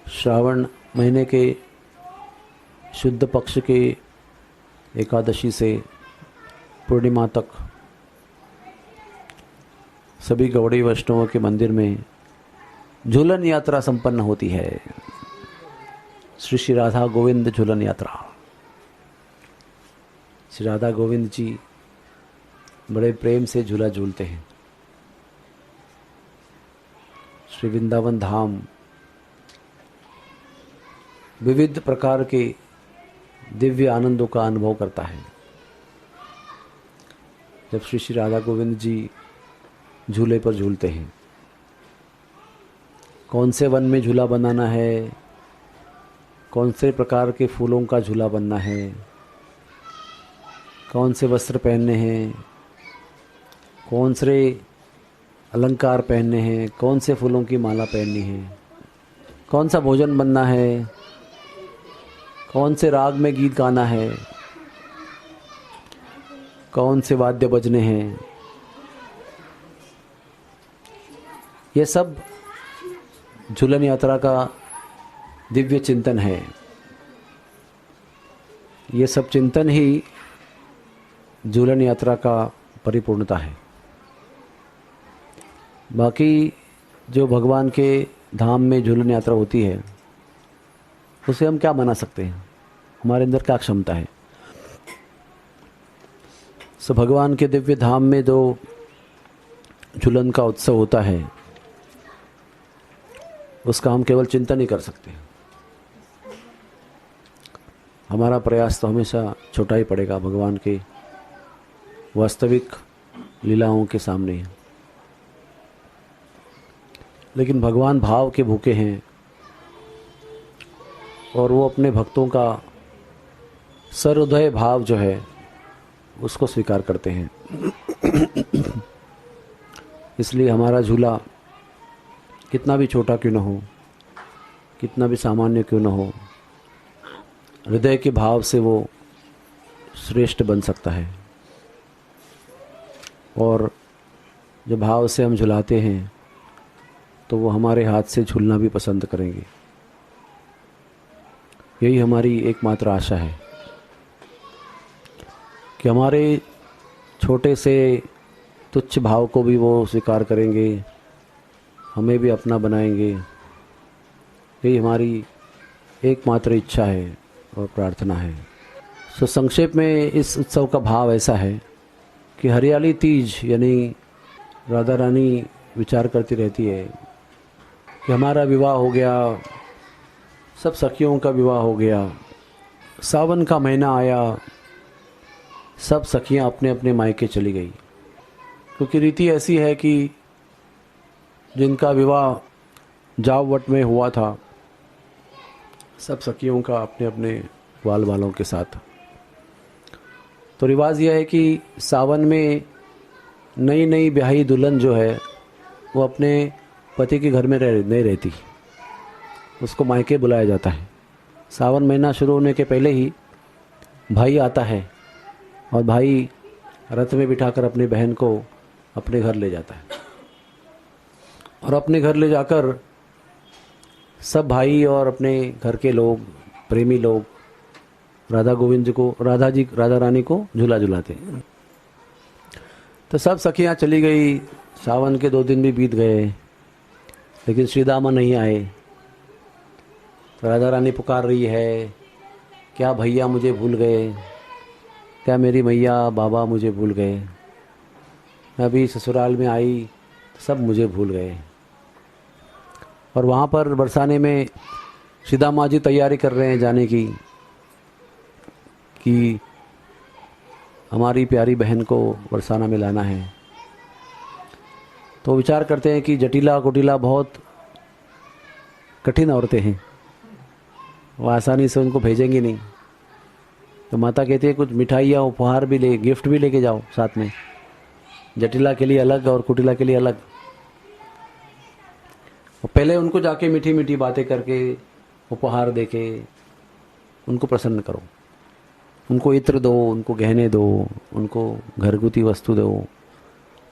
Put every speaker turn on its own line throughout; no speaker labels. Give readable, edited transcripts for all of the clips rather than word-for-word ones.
श्रावण महीने के शुद्ध पक्ष के एकादशी से पूर्णिमा तक सभी गौड़ी वैष्णवों के मंदिर में झूलन यात्रा संपन्न होती है। श्री श्री राधा गोविंद झूलन यात्रा। श्री राधा गोविंद जी बड़े प्रेम से झूला झूलते हैं। श्री वृंदावन धाम विविध प्रकार के दिव्य आनंदों का अनुभव करता है। जब श्री श्री राधा गोविंद जी झूले पर झूलते हैं, कौन से वन में झूला बनाना है, कौन से प्रकार के फूलों का झूला बनना है, कौन से वस्त्र पहनने हैं, कौन से अलंकार पहनने हैं, कौन से फूलों की माला पहननी है, कौन सा भोजन बनना है, कौन से राग में गीत गाना है, कौन से वाद्य बजने हैं, ये सब झूलन यात्रा का दिव्य चिंतन है। ये सब चिंतन ही झूलन यात्रा का परिपूर्णता है। बाकी जो भगवान के धाम में झूलन यात्रा होती है उसे हम क्या बना सकते हैं, हमारे अंदर क्या क्षमता है। सो भगवान के दिव्य धाम में जो झूलन का उत्सव होता है उसका हम केवल चिंतन ही कर सकते हैं। हमारा प्रयास तो हमेशा छोटा ही पड़ेगा भगवान के वास्तविक लीलाओं के सामने। लेकिन भगवान भाव के भूखे हैं और वो अपने भक्तों का सर्वोदय भाव जो है उसको स्वीकार करते हैं। इसलिए हमारा झूला कितना भी छोटा क्यों न हो, कितना भी सामान्य क्यों न हो, हृदय के भाव से वो श्रेष्ठ बन सकता है। और जो भाव से हम झुलाते हैं तो वो हमारे हाथ से झूलना भी पसंद करेंगे। यही हमारी एकमात्र आशा है कि हमारे छोटे से तुच्छ भाव को भी वो स्वीकार करेंगे, हमें भी अपना बनाएंगे। यही हमारी एकमात्र इच्छा है और प्रार्थना है। सो संक्षेप में इस उत्सव का भाव ऐसा है कि हरियाली तीज यानी राधा रानी विचार करती रहती है कि हमारा विवाह हो गया, सब सखियों का विवाह हो गया, सावन का महीना आया, सब सखियां अपने अपने मायके चली गई। क्योंकि रीति ऐसी है कि जिनका विवाह जाववट में हुआ था, सब सखियों का अपने अपने वाल वालों के साथ। तो रिवाज यह है कि सावन में नई नई ब्याही दुल्हन जो है वो अपने पति के घर में नहीं रहती, उसको मायके बुलाया जाता है। सावन महीना शुरू होने के पहले ही भाई आता है और भाई रथ में बिठाकर अपनी बहन को अपने घर ले जाता है। और अपने घर ले जाकर सब भाई और अपने घर के लोग, प्रेमी लोग राधा गोविंद को, राधा रानी को झूला झुलाते हैं। तो सब सखियां चली गई, सावन के 2 दिन भी बीत गए, लेकिन श्री दामा नहीं आए। तो राधा रानी पुकार रही है, क्या भैया मुझे भूल गए, क्या मेरी मैया बाबा मुझे भूल गए, मैं अभी ससुराल में आई तो सब मुझे भूल गए। और वहाँ पर बरसाने में श्री दामा जी तैयारी कर रहे हैं जाने की कि हमारी प्यारी बहन को बरसाना में लाना है। तो विचार करते हैं कि जटिला कुटिला बहुत कठिन औरतें हैं, वो आसानी से उनको भेजेंगी नहीं। तो माता कहती है कुछ मिठाइयाँ उपहार भी गिफ्ट भी लेके जाओ साथ में, जटिला के लिए अलग और कुटिला के लिए अलग। और पहले उनको जाके मीठी मीठी बातें करके उपहार देके उनको प्रसन्न करो, उनको इत्र दो, उनको गहने दो, उनको घरगुती वस्तु दो,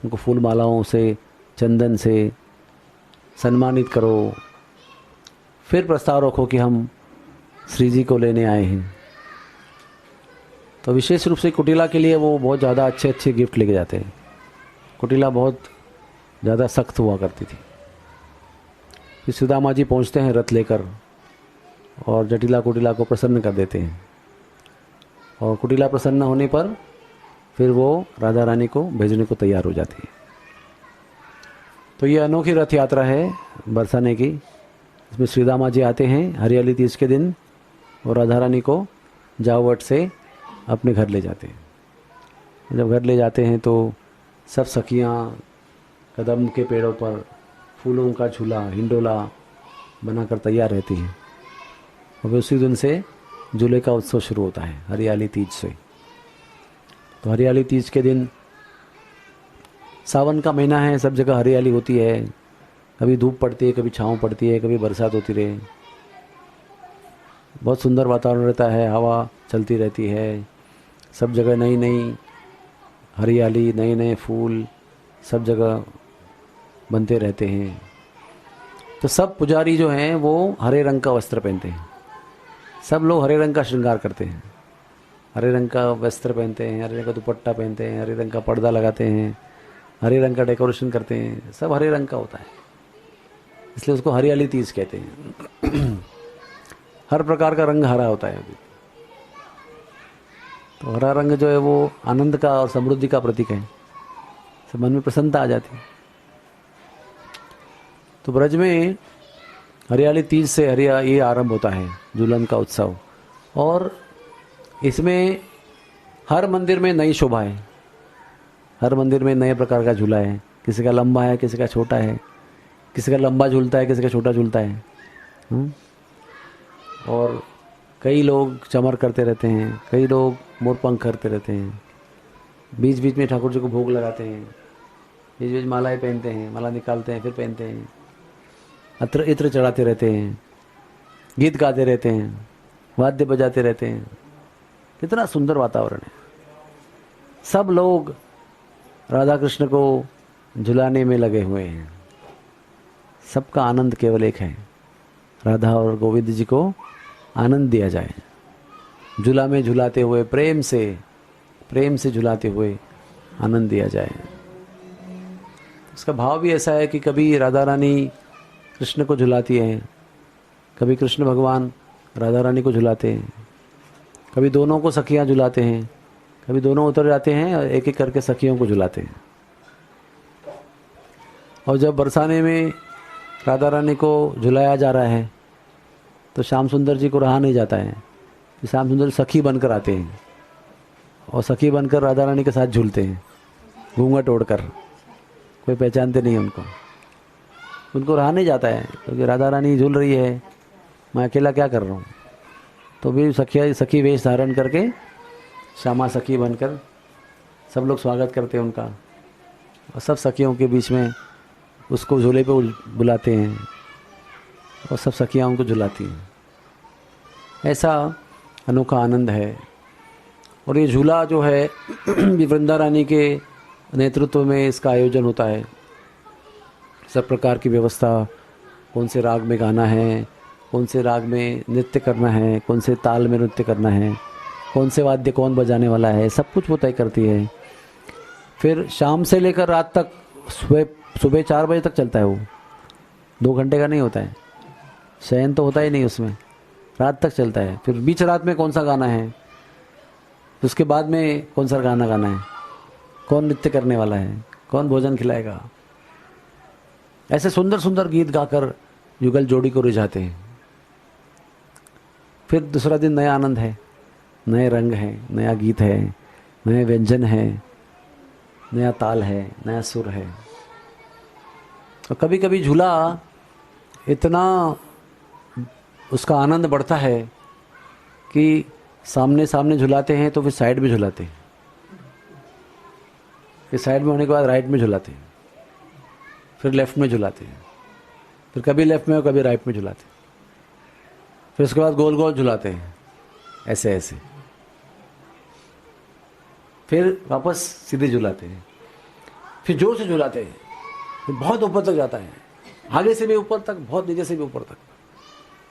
उनको फूल मालाओं से, चंदन से सम्मानित करो। फिर प्रस्ताव रखो कि हम श्री जी को लेने आए हैं। तो विशेष रूप से कुटिला के लिए वो बहुत ज़्यादा अच्छे अच्छे गिफ्ट लेके जाते हैं। कुटिला बहुत ज़्यादा सख्त हुआ करती थी। फिर सुदामा जी पहुँचते हैं रथ लेकर और जटिला कुटिला को प्रसन्न कर देते हैं, और कुटिला प्रसन्न होने पर फिर वो राधा रानी को भेजने को तैयार हो जाती है। तो ये अनोखी रथ यात्रा है बरसाने की। इसमें श्रीदामा जी आते हैं हरियाली तीज के दिन और राधा रानी को जावट से अपने घर ले जाते हैं। जब घर ले जाते हैं तो सब सखियाँ कदम के पेड़ों पर फूलों का झूला हिंडोला बनाकर तैयार रहती हैं, और फिर उसी दिन से झूले का उत्सव शुरू होता है हरियाली तीज से। तो हरियाली तीज के दिन सावन का महीना है, सब जगह हरियाली होती है। कभी धूप पड़ती है, कभी छाँव पड़ती है, कभी बरसात होती रहे। बहुत सुंदर वातावरण रहता है, हवा चलती रहती है, सब जगह नई नई हरियाली, नए नए फूल सब जगह बनते रहते हैं। तो सब पुजारी जो हैं वो हरे रंग का वस्त्र पहनते हैं। सब लोग हरे रंग का श्रृंगार करते हैं, हरे रंग का वस्त्र पहनते हैं, हरे रंग का दुपट्टा पहनते हैं, हरे रंग का पर्दा लगाते हैं, हरे रंग का डेकोरेशन करते हैं। सब हरे रंग का होता है, इसलिए उसको हरियाली तीज कहते हैं। हर प्रकार का रंग हरा होता है अभी। तो हरा रंग जो है वो आनंद का और समृद्धि का प्रतीक है, सब मन में प्रसन्नता आ जाती है। तो ब्रज में हरियाली तीज से ये आरंभ होता है झूलन का उत्सव, और इसमें हर मंदिर में नई शोभा है, हर मंदिर में नए प्रकार का झूला है। किसी का लंबा है, किसी का छोटा है, किसी का लंबा झूलता है, किसी का छोटा झूलता है। और कई लोग चमर करते रहते हैं, कई लोग मोरपंख करते रहते हैं, बीच बीच में ठाकुर जी को भोग लगाते हैं, बीच बीच मालाएं पहनते हैं, माला निकालते हैं फिर पहनते हैं, अत्र इत्र चढ़ाते रहते हैं, गीत गाते रहते हैं, वाद्य बजाते रहते हैं। कितना सुंदर वातावरण है। सब लोग राधा कृष्ण को झुलाने में लगे हुए हैं। सबका आनंद केवल एक है, राधा और गोविंद जी को आनंद दिया जाए। झूला में झुलाते हुए प्रेम से झुलाते हुए आनंद दिया जाए। उसका भाव भी ऐसा है कि कभी राधा रानी कृष्ण को झुलाती है, कभी कृष्ण भगवान राधा रानी को झुलाते हैं, कभी दोनों को सखियाँ झुलाते हैं, कभी दोनों उतर जाते हैं और एक एक करके सखियों को झुलाते हैं। और जब बरसाने में राधा रानी को झुलाया जा रहा है तो श्याम सुंदर जी को रहा नहीं जाता है कि श्याम सुंदर सखी बनकर आते हैं और सखी बनकर राधा रानी के साथ झूलते हैं, घूंघट ओढ़कर। कोई पहचानते नहीं उनको रहा नहीं जाता है, क्योंकि राधा रानी झूल रही है, मैं अकेला क्या कर रहा हूँ। तो भी सखी वेश धारण करके श्यामा सखी बनकर सब लोग स्वागत करते हैं उनका, और सब सखियों के बीच में उसको झूले पे बुलाते हैं और सब सखियाँ उनको झुलाती हैं। ऐसा अनोखा आनंद है। और ये झूला जो है वृंदा रानी के नेतृत्व में इसका आयोजन होता है। सब प्रकार की व्यवस्था, कौन से राग में गाना है, कौन से राग में नृत्य करना है, कौन से ताल में नृत्य करना है, कौन से वाद्य कौन बजाने वाला है, सब कुछ वो तय करती है। फिर शाम से लेकर रात तक, सुबह 4 बजे तक चलता है वो, 2 घंटे का नहीं होता है, शयन तो होता ही नहीं उसमें, रात तक चलता है। फिर बीच रात में कौन सा गाना है, उसके बाद में कौन सा गाना गाना है, कौन नृत्य करने वाला है, कौन भोजन खिलाएगा, ऐसे सुंदर सुंदर गीत गाकर युगल जोड़ी को रिझाते हैं। फिर दूसरा दिन नया आनंद है, नए रंग है, नया गीत है, नए व्यंजन है, नया ताल है, नया सुर है। तो कभी कभी झूला इतना उसका आनंद बढ़ता है कि सामने सामने झुलाते हैं तो फिर साइड में झुलाते हैं, फिर साइड में होने के बाद राइट में झुलाते हैं, फिर लेफ्ट में झुलाते हैं, फिर कभी लेफ्ट में और कभी राइट में झुलाते हैं, फिर उसके बाद गोल गोल झुलाते हैं, ऐसे ऐसे, फिर वापस सीधे झुलाते हैं, फिर जोर से झुलाते हैं, फिर बहुत ऊपर तक जाता है, आगे से भी ऊपर तक, बहुत नीचे से भी ऊपर तक।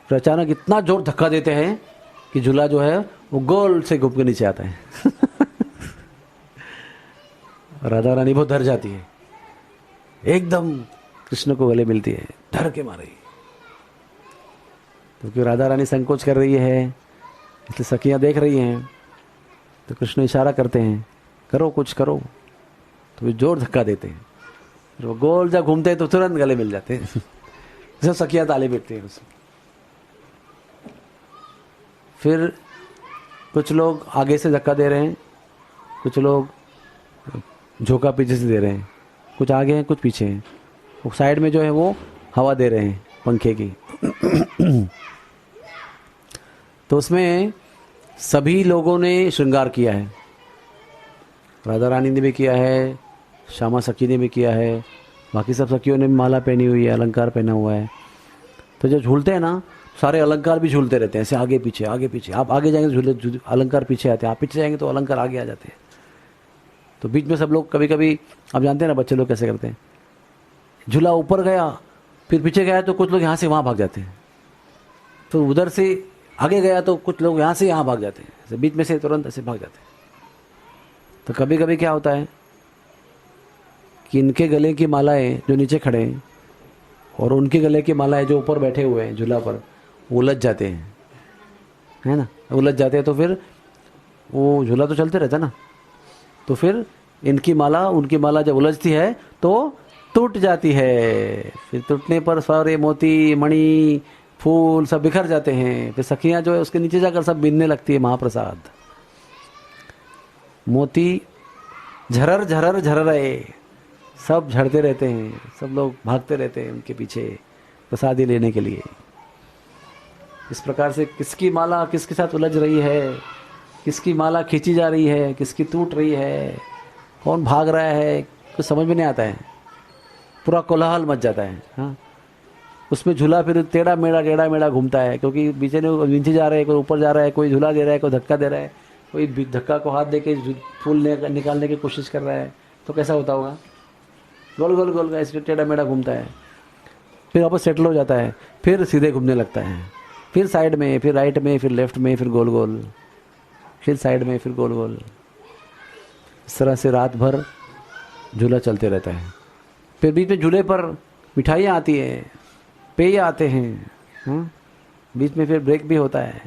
फिर अचानक इतना जोर धक्का देते हैं कि झूला जो है वो गोल से घूम के नीचे आता है। राधा रानी बहुत डर जाती है, एकदम कृष्ण को गले मिलती है डर के मारे, क्योंकि राधा रानी संकोच कर रही है, इसलिए सखियां देख रही हैं। तो कृष्ण इशारा करते हैं, करो कुछ करो, तो वे जोर धक्का देते हैं, फिर वो गोल जब घूमते हैं तो तुरंत गले मिल जाते हैं। सब सखियां ताली पीटती हैं उसमें। फिर कुछ लोग आगे से धक्का दे रहे हैं, कुछ लोग झोंका पीछे से दे रहे हैं, कुछ आगे हैं कुछ पीछे हैं। वो साइड में जो है वो हवा दे रहे हैं पंखे की। तो उसमें सभी लोगों ने श्रृंगार किया है, राधा रानी ने भी किया है, श्यामा सखी ने भी किया है, बाकी सब सखियों ने भी माला पहनी हुई है, अलंकार पहना हुआ है। तो जब झूलते हैं ना, सारे अलंकार भी झूलते रहते हैं ऐसे आगे पीछे आगे पीछे। आप आगे जाएंगे तो झूले अलंकार पीछे आते हैं, आप पीछे जाएंगे तो अलंकार आगे आ जाते हैं। तो बीच में सब लोग कभी कभी, आप जानते हैं ना बच्चे लोग कैसे करते हैं, झूला ऊपर गया फिर पीछे गया तो कुछ लोग यहाँ से वहाँ भाग जाते हैं, तो उधर से आगे गया तो कुछ लोग यहाँ से यहाँ भाग जाते हैं, ऐसे बीच में से तुरंत ऐसे भाग जाते हैं। तो कभी कभी क्या होता है कि इनके गले की मालाएं जो नीचे खड़े हैं और उनके गले की मालाएं जो ऊपर बैठे हुए हैं झूला पर, वो उलझ जाते हैं, है ना, उलझ जाते हैं। तो फिर वो झूला तो चलते रहता है ना, तो फिर इनकी माला उनकी माला जब उलझती है तो टूट जाती है। फिर टूटने पर सारे मोती मणि फूल सब बिखर जाते हैं। फिर सखियां जो है उसके नीचे जाकर सब बीनने लगती है महाप्रसाद। मोती झरर झरर झर रहे, सब झड़ते रहते हैं, सब लोग भागते रहते हैं उनके पीछे प्रसादी लेने के लिए। इस प्रकार से किसकी माला किसके साथ उलझ रही है, किसकी माला खींची जा रही है, किसकी टूट रही है, कौन भाग रहा है, कुछ समझ में नहीं आता है, पूरा कोलाहल मच जाता है। हाँ, उसमें झूला फिर टेढ़ा मेढ़ा घूमता है, क्योंकि नीचे जा रहा है, कोई ऊपर जा रहा है, कोई झूला दे रहा है, कोई धक्का दे रहा है, कोई धक्का को हाथ दे के फूल निकालने की कोशिश कर रहा है। तो कैसा होता होगा, गोल गोल गोल का इसलिए टेढ़ा मेढ़ा घूमता है। फिर वापस सेटल हो जाता है, फिर सीधे घूमने लगता है, फिर साइड में, फिर राइट में, फिर लेफ्ट में, फिर गोल गोल, फिर साइड में, फिर गोल गोल। इस तरह से रात भर झूला चलते रहता है। फिर बीच में झूले पर मिठाइयाँ आती है, पेय आते हैं, बीच में फिर ब्रेक भी होता है।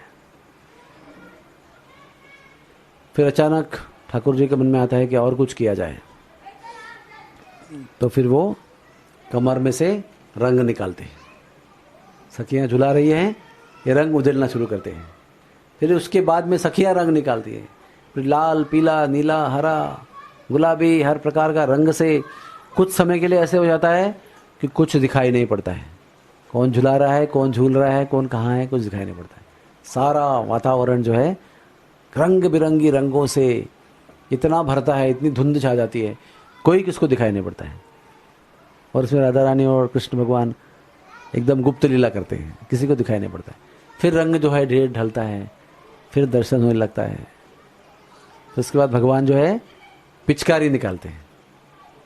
फिर अचानक ठाकुर जी के मन में आता है कि और कुछ किया जाए, तो फिर वो कमर में से रंग निकालते हैं। सखियाँ झुला रही हैं, ये रंग उधेलना शुरू करते हैं। फिर उसके बाद में सखियाँ रंग निकालती हैं, फिर लाल पीला नीला हरा गुलाबी हर प्रकार का रंग से कुछ समय के लिए ऐसे हो जाता है कि कुछ दिखाई नहीं पड़ता है, कौन झुला रहा है, कौन झूल रहा है, कौन कहाँ है, कुछ दिखाई नहीं पड़ता है। सारा वातावरण जो है रंग बिरंगी रंगों से इतना भरता है, इतनी धुंध छा जाती है, कोई किसको दिखाई नहीं पड़ता है। और इसमें राधा रानी और कृष्ण भगवान एकदम गुप्त लीला करते हैं, किसी को दिखाई नहीं पड़ता है। फिर रंग जो है ढेर ढलता है, फिर दर्शन होने लगता है। तो उसके बाद भगवान जो है पिचकारी निकालते हैं,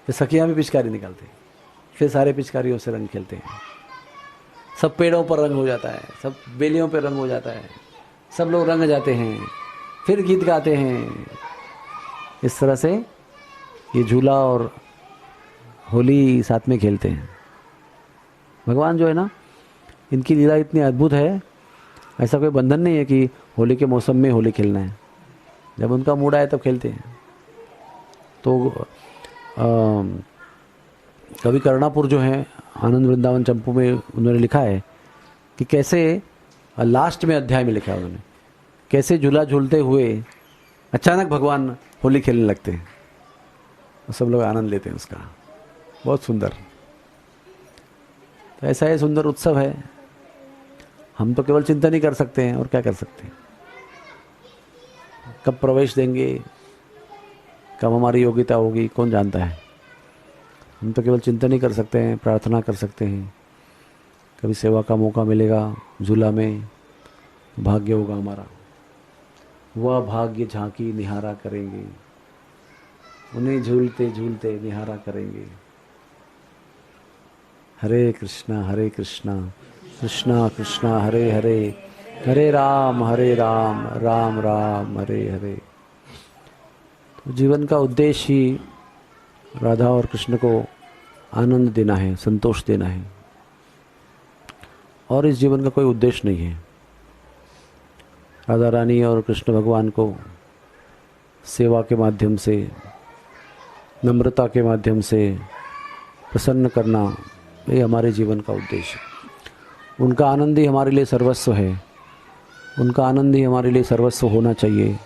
फिर सखियाँ भी पिचकारी निकालते हैं, फिर सारे पिचकारियों से रंग खेलते हैं। सब पेड़ों पर रंग हो जाता है, सब बेलियों पर रंग हो जाता है, सब लोग रंग जाते हैं, फिर गीत गाते हैं। इस तरह से ये झूला और होली साथ में खेलते हैं। भगवान जो है ना, इनकी लीला इतनी अद्भुत है, ऐसा कोई बंधन नहीं है कि होली के मौसम में होली खेलना है, जब उनका मूड आए तब खेलते हैं। तो कवि कर्णापुर जो है आनंद वृंदावन चंपू में उन्होंने लिखा है कि कैसे, लास्ट में अध्याय में लिखा है उन्होंने, कैसे झूला झूलते हुए अचानक भगवान होली खेलने लगते हैं, सब लोग आनंद लेते हैं उसका। बहुत सुंदर। तो ऐसा ही सुंदर उत्सव है। हम तो केवल चिंतन ही कर सकते हैं, और क्या कर सकते हैं। कब प्रवेश देंगे, कब हमारी योग्यता होगी, कौन जानता है। हम तो केवल चिंतन ही कर सकते हैं, प्रार्थना कर सकते हैं। कभी सेवा का मौका मिलेगा झूला में, भाग्य होगा हमारा, वह भाग्य झांकी निहारा करेंगे, उन्हें झूलते झूलते निहारा करेंगे। हरे कृष्णा कृष्णा कृष्णा हरे हरे, हरे राम राम राम हरे हरे। तो जीवन का उद्देश्य ही राधा और कृष्ण को आनंद देना है, संतोष देना है, और इस जीवन का कोई उद्देश्य नहीं है। राधा रानी और कृष्ण भगवान को सेवा के माध्यम से, नम्रता के माध्यम से प्रसन्न करना, ये हमारे जीवन का उद्देश्य है। उनका आनंद ही हमारे लिए सर्वस्व है, उनका आनंद ही हमारे लिए सर्वस्व होना चाहिए।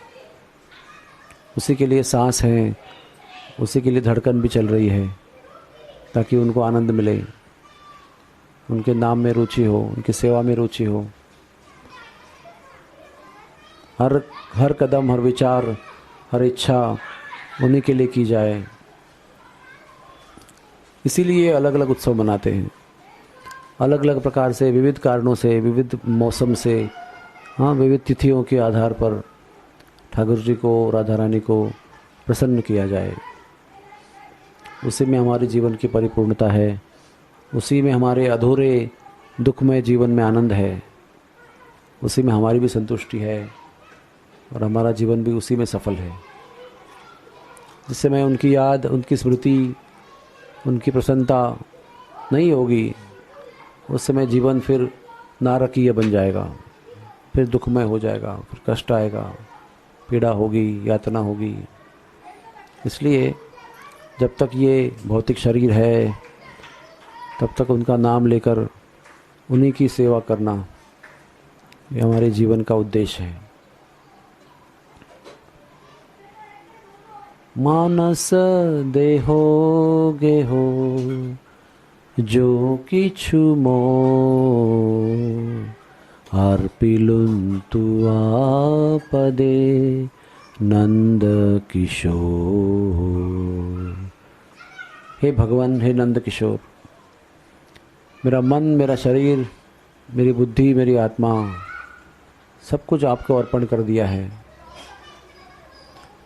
उसी के लिए सांस है, उसी के लिए धड़कन भी चल रही है, ताकि उनको आनंद मिले, उनके नाम में रुचि हो, उनकी सेवा में रुचि हो। हर कदम, हर विचार, हर इच्छा उन्हीं के लिए की जाए। इसीलिए अलग अलग उत्सव मनाते हैं, अलग अलग प्रकार से, विविध कारणों से, विविध मौसम से, विविध तिथियों के आधार पर ठाकुर जी को, राधा रानी को प्रसन्न किया जाए। उसी में हमारे जीवन की परिपूर्णता है, उसी में हमारे अधूरे दुखमय जीवन में आनंद है, उसी में हमारी भी संतुष्टि है और हमारा जीवन भी उसी में सफल है। जिस समय उनकी याद, उनकी स्मृति, उनकी प्रसन्नता नहीं होगी, उस समय जीवन फिर नारकीय बन जाएगा, फिर दुखमय हो जाएगा, फिर कष्ट आएगा, पीड़ा होगी, यातना होगी। इसलिए जब तक ये भौतिक शरीर है, तब तक उनका नाम लेकर उन्हीं की सेवा करना, ये हमारे जीवन का उद्देश्य है। मानस देहो गेहो जो किछु मोह, अर्पिलुन्तु आपदे नंद किशोर। हे भगवान, हे नंद किशोर, मेरा मन, मेरा शरीर, मेरी बुद्धि, मेरी आत्मा, सब कुछ आपको अर्पण कर दिया है।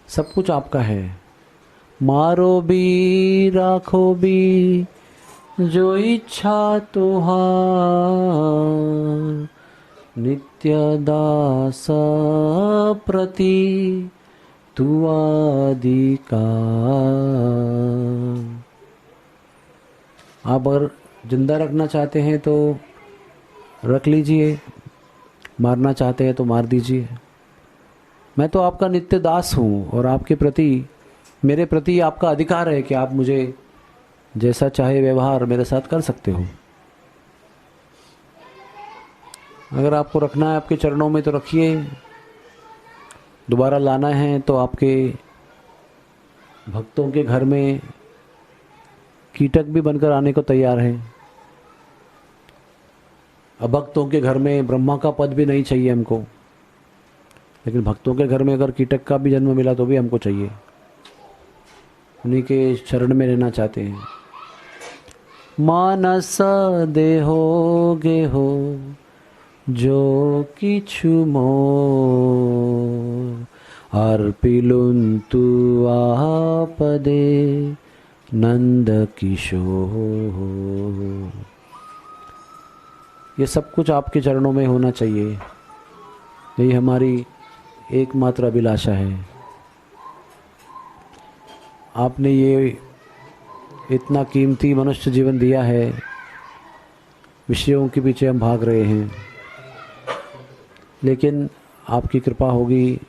सब कुछ आपका है। मारो भी राखो भी जो इच्छा तुहार, नित्य दास प्रति तू अधिकार। आप अगर जिंदा रखना चाहते हैं तो रख लीजिए, मारना चाहते हैं तो मार दीजिए। मैं तो आपका नित्य दास हूँ और आपके प्रति, मेरे प्रति आपका अधिकार है कि आप मुझे जैसा चाहे व्यवहार मेरे साथ कर सकते हो। अगर आपको रखना है आपके चरणों में तो रखिए, दोबारा लाना है तो आपके भक्तों के घर में कीटक भी बनकर आने को तैयार है। अभक्तों के घर में ब्रह्मा का पद भी नहीं चाहिए हमको, लेकिन भक्तों के घर में अगर कीटक का भी जन्म मिला तो भी हमको चाहिए, उन्हीं के शरण में रहना चाहते हैं। मानस देहो गेहो जो किछु मोर, अर्पिलुन्तु आपदे नंद किशोर। ये सब कुछ आपके चरणों में होना चाहिए, यही हमारी एकमात्र अभिलाषा है। आपने ये इतना कीमती मनुष्य जीवन दिया है, विषयों के पीछे हम भाग रहे हैं, लेकिन आपकी कृपा होगी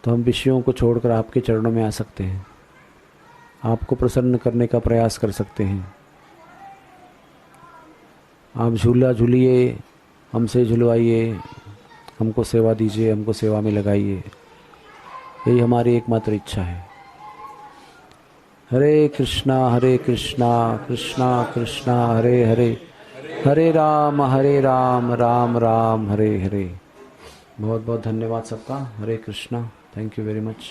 तो हम विषयों को छोड़कर आपके चरणों में आ सकते हैं, आपको प्रसन्न करने का प्रयास कर सकते हैं। आप झूला झूलिए, हमसे झुलवाइए, हमको सेवा दीजिए, हमको सेवा में लगाइए, यही हमारी एकमात्र इच्छा है। हरे कृष्णा कृष्णा कृष्णा हरे हरे, हरे राम राम राम हरे हरे। बहुत बहुत धन्यवाद सबका। Hare Krishna. Thank you very much.